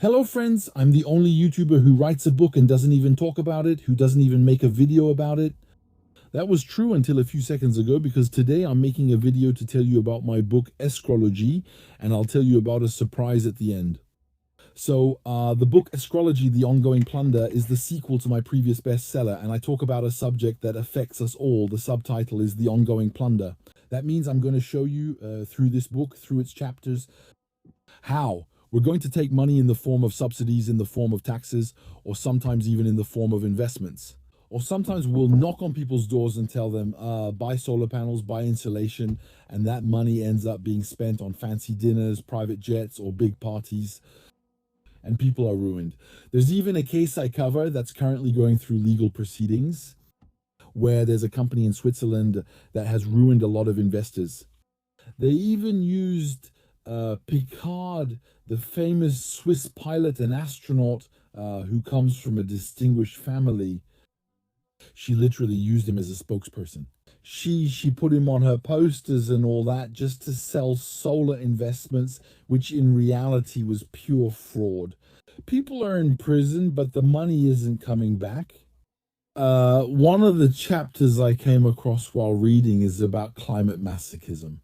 Hello, friends. I'm the only YouTuber who writes a book and doesn't even talk about it, who doesn't even make a video about it. That was true until a few seconds ago because today I'm making a video to tell you about my book Escrologie, and I'll tell you about a surprise at the end. So, the book Escrologie, The Ongoing Plunder is the sequel to my previous bestseller, and I talk about a subject that affects us all. The subtitle is The Ongoing Plunder. That means I'm going to show you through this book, through its chapters, how we're going to take money in the form of subsidies, in the form of taxes, or sometimes even in the form of investments. Or sometimes we'll knock on people's doors and tell them, buy solar panels, buy insulation, and that money ends up being spent on fancy dinners, private jets, or big parties, and people are ruined. There's even a case I cover that's currently going through legal proceedings where there's a company in Switzerland that has ruined a lot of investors. They even used Picard, the famous Swiss pilot and astronaut who comes from a distinguished family. She literally used him as a spokesperson. She put him on her posters and all that just to sell solar investments, which in reality was pure fraud. People are in prison, but the money isn't coming back. One of the chapters I came across while reading is about climate masochism.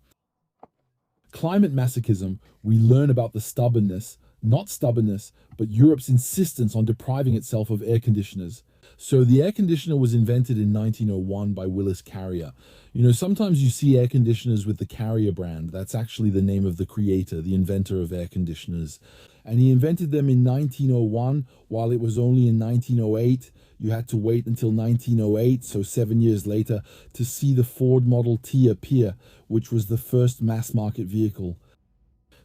Climate masochism, we learn about the stubbornness, not stubbornness, but Europe's insistence on depriving itself of air conditioners. So the air conditioner was invented in 1901 by Willis Carrier. You know, sometimes you see air conditioners with the Carrier brand. That's actually the name of the creator, the inventor of air conditioners. And he invented them in 1901, while it was only in 1908. You had to wait until 1908, so 7 years later, to see the Ford Model T appear, which was the first mass market vehicle.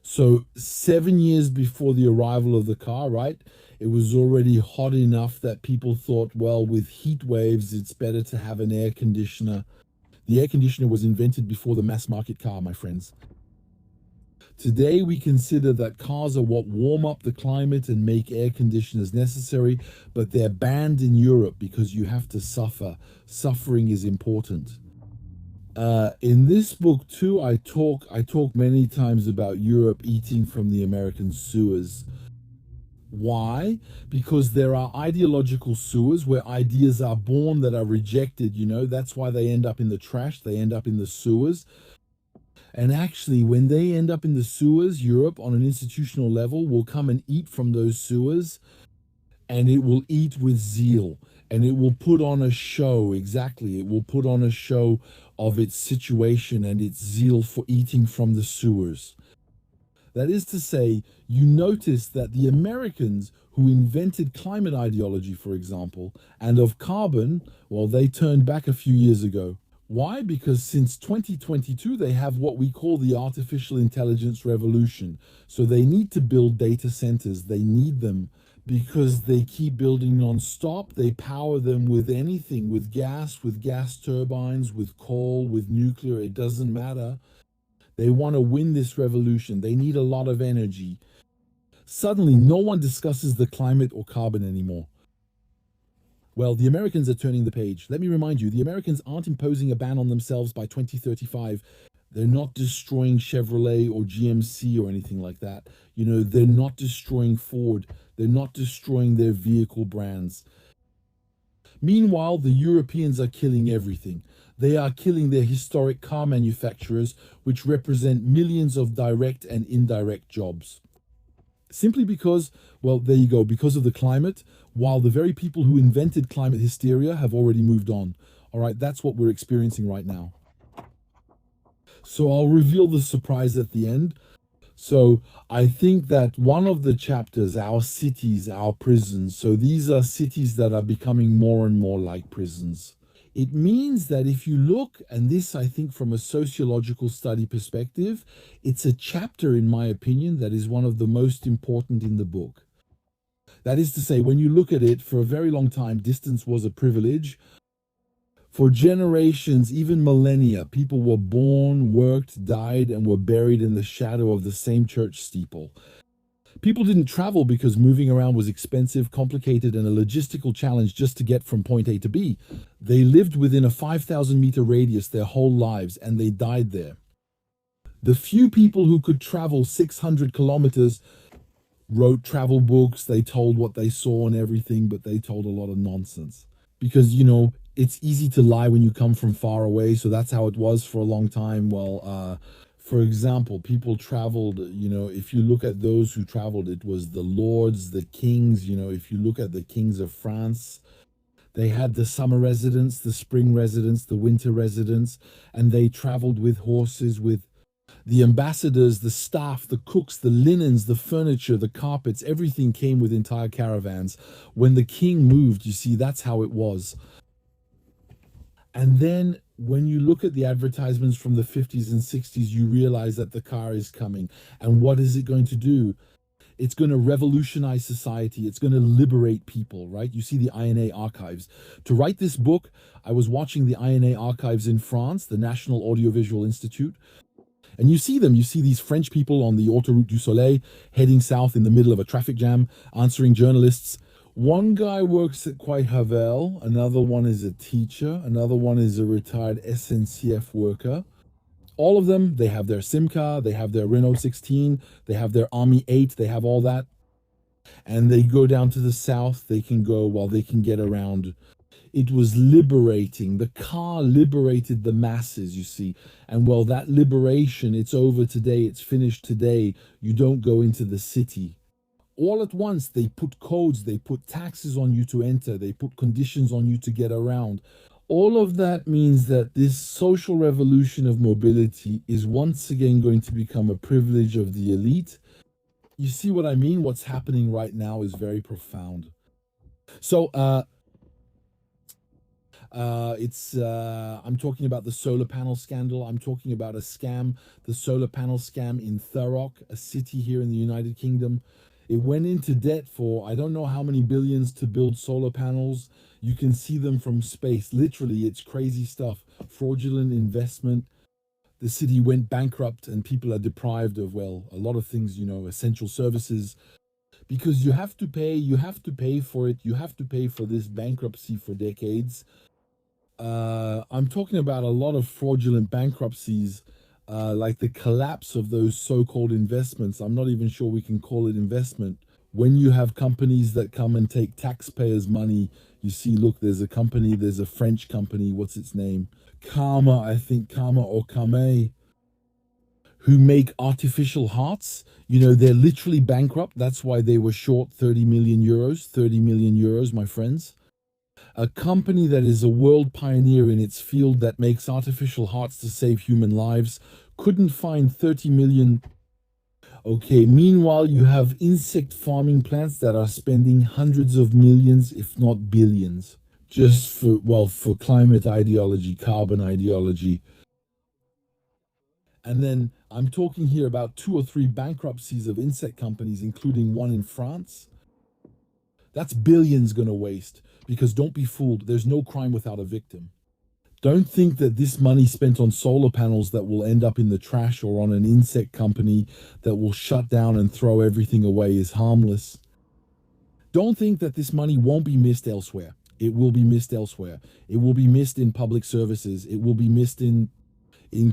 So 7 years before the arrival of the car, right? It was already hot enough that people thought, well, with heat waves, it's better to have an air conditioner. The air conditioner was invented before the mass market car, my friends. Today, we consider that cars are what warm up the climate and make air conditioners necessary, but they're banned in Europe because you have to suffer. Suffering is important. In this book too, I talk many times about Europe eating from the American sewers. Why? Because there are ideological sewers where ideas are born that are rejected, you know. That's why they end up in the trash, they end up in the sewers. And actually, when they end up in the sewers, Europe on an institutional level will come and eat from those sewers, and it will eat with zeal, and it will put on a show. Exactly, it will put on a show of its situation and its zeal for eating from the sewers. That is to say, you notice that the Americans who invented climate ideology, for example, and of carbon, well, they turned back a few years ago. Why? Because since 2022, they have what we call the artificial intelligence revolution. So they need to build data centers. They need them because they keep building non-stop. They power them with anything, with gas turbines, with coal, with nuclear. It doesn't matter. They want to win this revolution. They need a lot of energy. Suddenly, no one discusses the climate or carbon anymore. Well, the Americans are turning the page. Let me remind you, the Americans aren't imposing a ban on themselves by 2035. They're not destroying Chevrolet or GMC or anything like that. You know, they're not destroying Ford. They're not destroying their vehicle brands. Meanwhile, the Europeans are killing everything. They are killing their historic car manufacturers, which represent millions of direct and indirect jobs. Simply because, well, there you go, because of the climate, while the very people who invented climate hysteria have already moved on. All right, that's what we're experiencing right now. So I'll reveal the surprise at the end. So I think that one of the chapters, our cities, our prisons, so these are cities that are becoming more and more like prisons. It means that if you look, and this I think from a sociological study perspective, it's a chapter, in my opinion, that is one of the most important in the book. That is to say, when you look at it, for a very long time, distance was a privilege. For generations, even millennia, people were born, worked, died, and were buried in the shadow of the same church steeple. People didn't travel because moving around was expensive, complicated, and a logistical challenge just to get from point A to B. They lived within a 5,000-meter radius their whole lives, and they died there. The few people who could travel 600 kilometers wrote travel books, they told what they saw and everything, but they told a lot of nonsense. Because, you know, it's easy to lie when you come from far away. So that's how it was for a long time. Well, for example, people traveled, you know, if you look at those who traveled, it was the lords, the kings, you know, if you look at the kings of France, they had the summer residence, the spring residence, the winter residence, and they traveled with horses, with the ambassadors, the staff, the cooks, the linens, the furniture, the carpets, everything came with entire caravans. When the king moved, you see, that's how it was. And then when you look at the advertisements from the 50s and 60s, you realize that the car is coming. And what is it going to do? It's going to revolutionize society. It's going to liberate people, right? You see the INA archives. To write this book, I was watching the INA archives in France, the National Audiovisual Institute. And you see them. You see these French people on the Autoroute du Soleil heading south in the middle of a traffic jam, answering journalists. One guy works at Quai Havel, another one is a teacher, another one is a retired SNCF worker. All of them, they have their Simca, they have their Renault 16, they have their Army 8, they have all that. And they go down to the south, they can go, well, they can get around. It was liberating. The car liberated the masses, you see. And well, that liberation, it's over today, it's finished today. You don't go into the city. All at once, they put codes, they put taxes on you to enter, they put conditions on you to get around. All of that means that this social revolution of mobility is once again going to become a privilege of the elite. You see what I mean? What's happening right now is very profound. So, I'm talking about the solar panel scandal. I'm talking about a scam, the solar panel scam in Thurrock, a city here in the United Kingdom. It went into debt for I don't know how many billions to build solar panels. You can see them from space. Literally, it's crazy stuff. Fraudulent investment. The city went bankrupt and people are deprived of, well, a lot of things, you know, essential services. Because you have to pay for it. You have to pay for this bankruptcy for decades. I'm talking about a lot of fraudulent bankruptcies, like the collapse of those so-called investments. I'm not even sure we can call it investment. When you have companies that come and take taxpayers' money, you see, look, there's a company, there's a French company, what's its name? Karma, I think Karma or Kame, who make artificial hearts. You know, they're literally bankrupt. That's why they were short 30 million euros. 30 million euros, my friends. A company that is a world pioneer in its field that makes artificial hearts to save human lives couldn't find 30 million. Okay, meanwhile, you have insect farming plants that are spending hundreds of millions, if not billions, just for, well, for climate ideology, carbon ideology. And then I'm talking here about 2 or 3 bankruptcies of insect companies, including one in France. That's billions going to waste, because don't be fooled, there's no crime without a victim. Don't think that this money spent on solar panels that will end up in the trash or on an insect company that will shut down and throw everything away is harmless. Don't think that this money won't be missed elsewhere. It will be missed elsewhere. It will be missed in public services. It will be missed in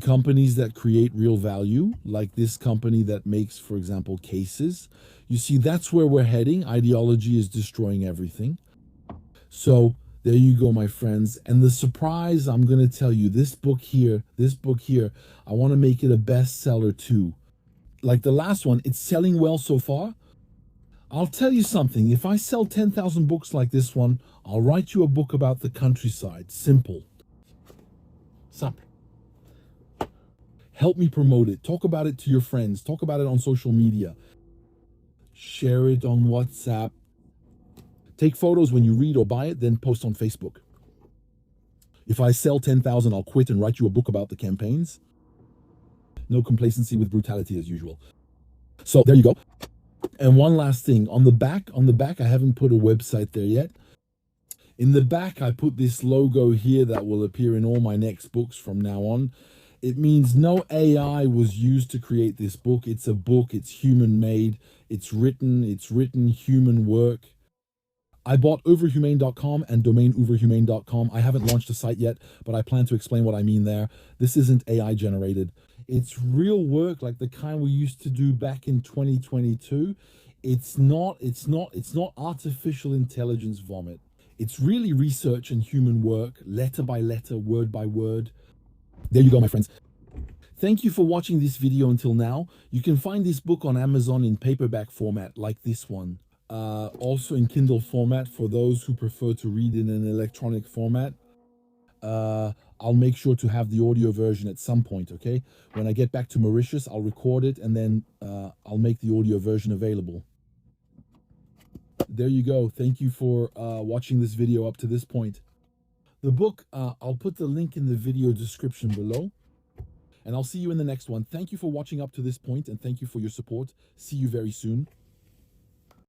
companies that create real value, like this company that makes, for example, cases. You see, that's where we're heading. Ideology is destroying everything. So there you go, my friends. And the surprise, I'm going to tell you, this book here, I want to make it a bestseller too. Like the last one, it's selling well so far. I'll tell you something. If I sell 10,000 books like this one, I'll write you a book about the countryside. Simple. Simple. Help me promote it. Talk about it to your friends. Talk about it on social media. Share it on WhatsApp. Take photos when you read or buy it, then post on Facebook. If I sell 10,000, I'll quit and write you a book about the campaigns. No complacency with brutality as usual. So there you go. And one last thing. On the back, I haven't put a website there yet. In the back, I put this logo here that will appear in all my next books from now on. It means no AI was used to create this book. It's a book. It's human made. It's written human work. I bought overhumane.com and domain overhumane.com. I haven't launched a site yet, but I plan to explain what I mean there. This isn't AI generated. It's real work like the kind we used to do back in 2022. It's not artificial intelligence vomit. It's really research and human work, letter by letter, word by word. There you go, my friends. Thank you for watching this video until now. You can find this book on Amazon in paperback format like this one. Also in Kindle format for those who prefer to read in an electronic format. I'll make sure to have the audio version at some point, okay? When I get back to Mauritius, I'll record it and then I'll make the audio version available. There you go. Thank you for watching this video up to this point. The book, I'll put the link in the video description below. And I'll see you in the next one. Thank you for watching up to this point and thank you for your support. See you very soon.